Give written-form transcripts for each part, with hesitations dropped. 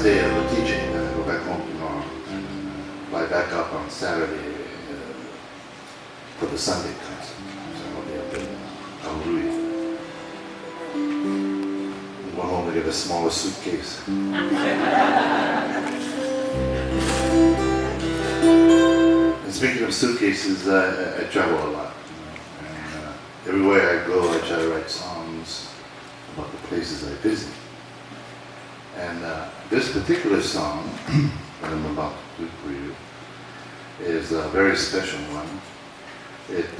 Day of the teaching, and I go back home tomorrow and fly back up on Saturday for the Sunday class. So I'll be up in Kahumoku. I'm going home to get a smaller suitcase. And speaking of suitcases, I travel a lot. And everywhere I go, I try to write songs about the places I visit. And this particular song that I'm about to do for you is a very special one. It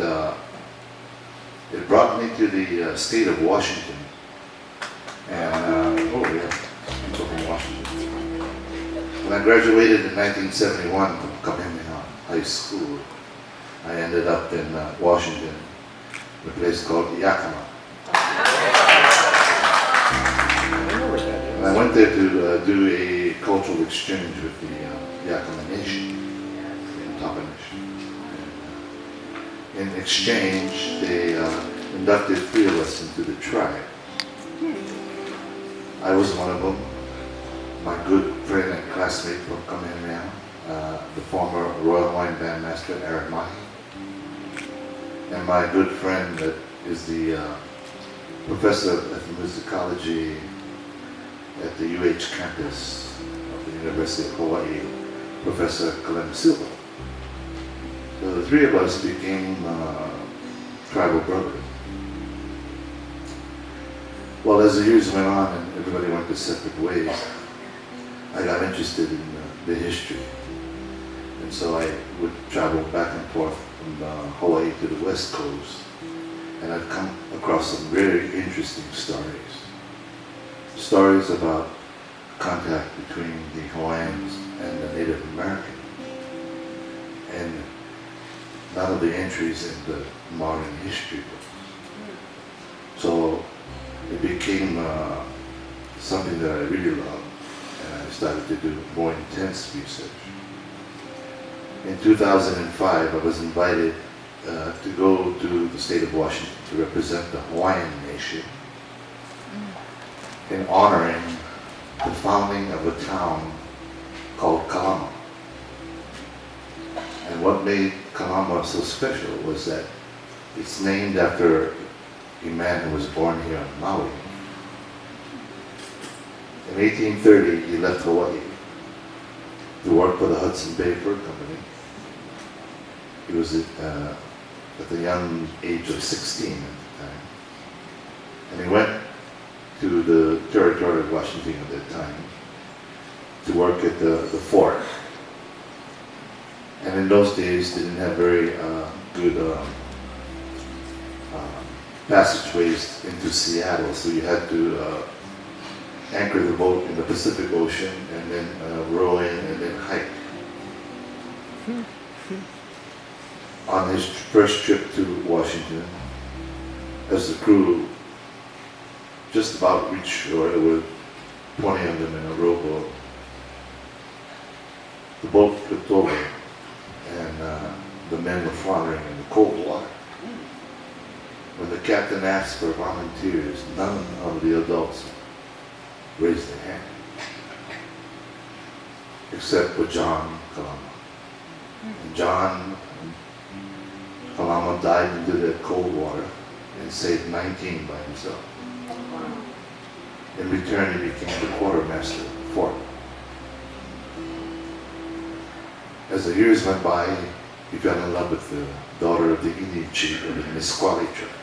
brought me to the state of Washington. And, oh yeah, I'm from Washington. When I graduated in 1971 from Kamakahi High School, I ended up in Washington, a place called Yakima. And I went there to do a cultural exchange with the Yakima Nation, the Kappa Nation. In exchange, they inducted 3 of us into the tribe. I was one of them. My good friend and classmate from Kamakahi, the former Royal Hawaiian Bandmaster Aaron Mahi, and my good friend that is the professor of ethnomusicology at the UH campus of the University of Hawaii, Professor Kalama. So the 3 of us became tribal brothers. Well, as the years went on and everybody went their separate ways, I got interested in the history. And so I would travel back and forth from Hawaii to the West Coast, and I'd come across some very interesting stories. Stories about contact between the Hawaiians and the Native American, and none of the entries in the modern history books. So it became something that I really loved, and I started to do more intense research. In 2005, I was invited to go to the state of Washington to represent the Hawaiian nation in honoring the founding of a town called Kalama. And what made Kalama so special was that it's named after a man who was born here on Maui. In 1830, he left Hawaii to work for the Hudson Bay Fur Company. He was at the young age of 16 at the time. And he went to the territory of Washington at that time to work at the fort. And in those days, they didn't have very good passageways into Seattle, so you had to anchor the boat in the Pacific Ocean and then row in and then hike. On his first trip to Washington, as the crew just about reached shore, there were 20 of them in a rowboat. The boat flipped over and the men were floundering in the cold water. When the captain asked for volunteers, none of the adults raised their hand, except for John Kalama. And John Kalama dived into that cold water and saved 19 by himself. In return, he became the quartermaster of the fort. As the years went by, he fell in love with the daughter of the Indian chief of the Nisqually tribe.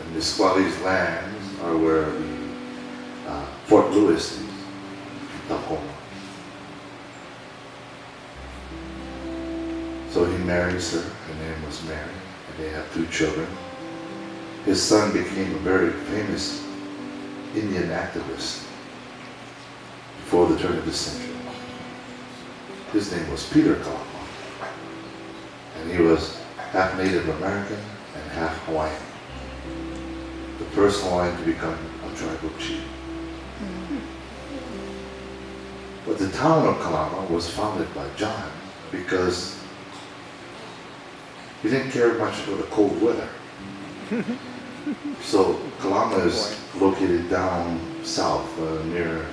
And Nisqually's lands are where the Fort Lewis is, in Tacoma. So he marries her, her name was Mary, and they have 2 children. His son became a very famous Indian activist before the turn of the century. His name was Peter Kalama, and he was half Native American and half Hawaiian. The first Hawaiian to become a tribal chief. But the town of Kalama was founded by John because he didn't care much for the cold weather. So Kalama is located down south near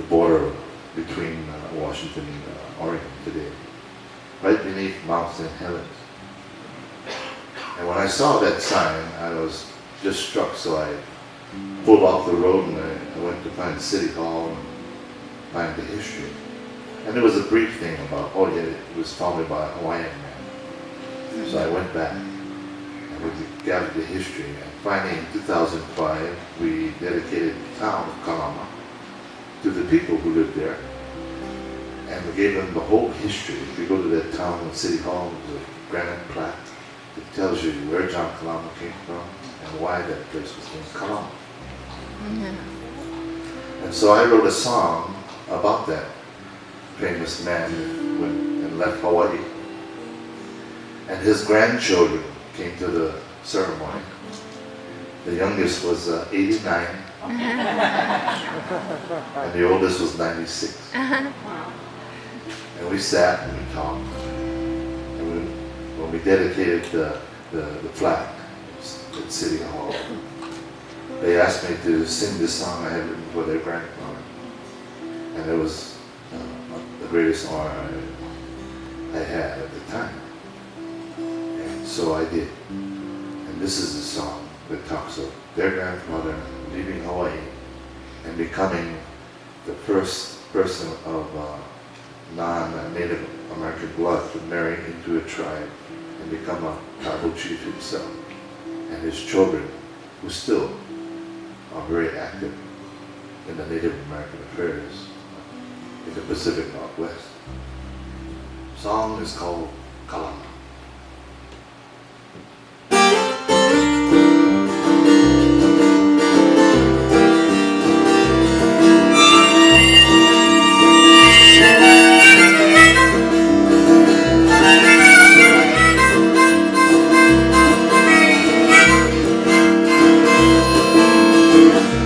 the border between Washington and Oregon today, right beneath Mount St. Helens. And when I saw that sign, I was just struck, so I pulled off the road and I went to find City Hall and find the history. And there was a brief thing about, oh yeah, it was founded by a Hawaiian man. So I went back and we gathered the history. And finally in 2005, we dedicated the town of Kalama to the people who lived there. And we gave them the whole history. If you go to that town in City Hall, there's a granite plaque that tells you where John Kalama came from and why that place was named Kalama. And so I wrote a song about that famous man who went and left Hawaii. And his grandchildren came to the ceremony. The youngest was 89, and the oldest was 96. And we sat and we talked. And when we dedicated the plaque at City Hall, they asked me to sing this song I had written for their grandfather. And it was the greatest honor I had at the time. And so I did. And this is the song that talks of their grandfather leaving Hawaii and becoming the first person of non-Native American blood to marry into a tribe and become a tribal chief himself. And his children, who still are very active in the Native American affairs in the Pacific Northwest. The song is called Kalama.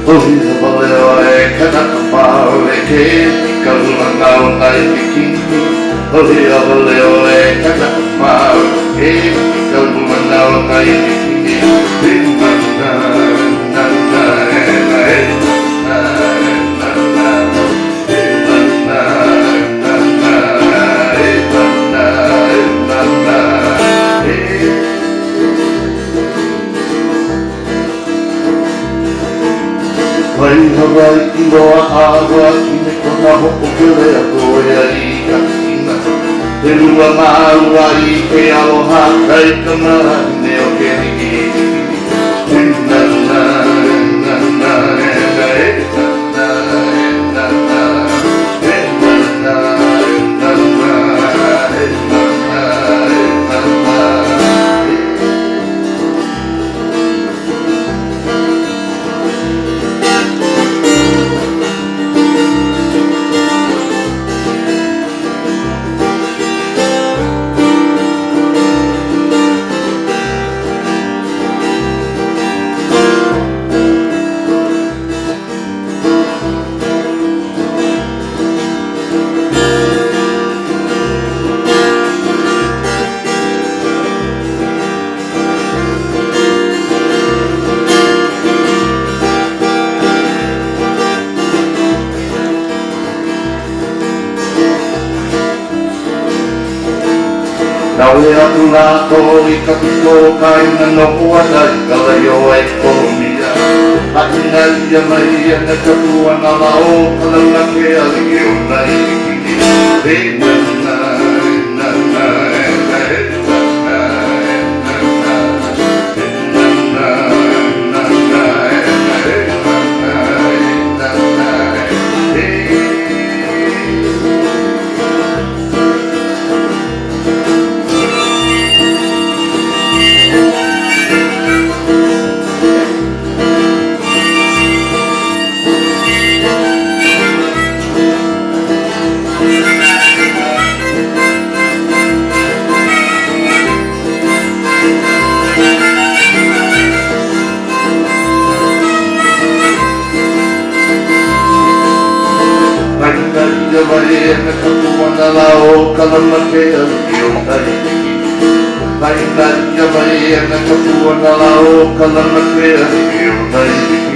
Ohi habaleo e kanakapau e ke kalulangau nai bikini. Ohi habaleo e kanakapau e kalulangau nai bikini. Rinana nana e na e na e nana e nana nana e nana e nana e. Wai Hawaii I loa awa kine kona hopo kere a koe a I ka kina. Te rua maua I ke aloha kai kamara ne o ke niki. Na na na na e na e na e na na e na na e na na e na na e na na. Nau e atu nāko I ka piko kaina noho anai kalaio e kolomia. Haina ia mai e na kapua na lao kalana ke alike o nai bikini. E nana e nana e na e nana e nana e nana e nana e na e nana e nana e. Vai na kapua na lao kalama ke alike o nai bikini. Vai na ia vai na kapua na lao kalama ke alike o nai bikini.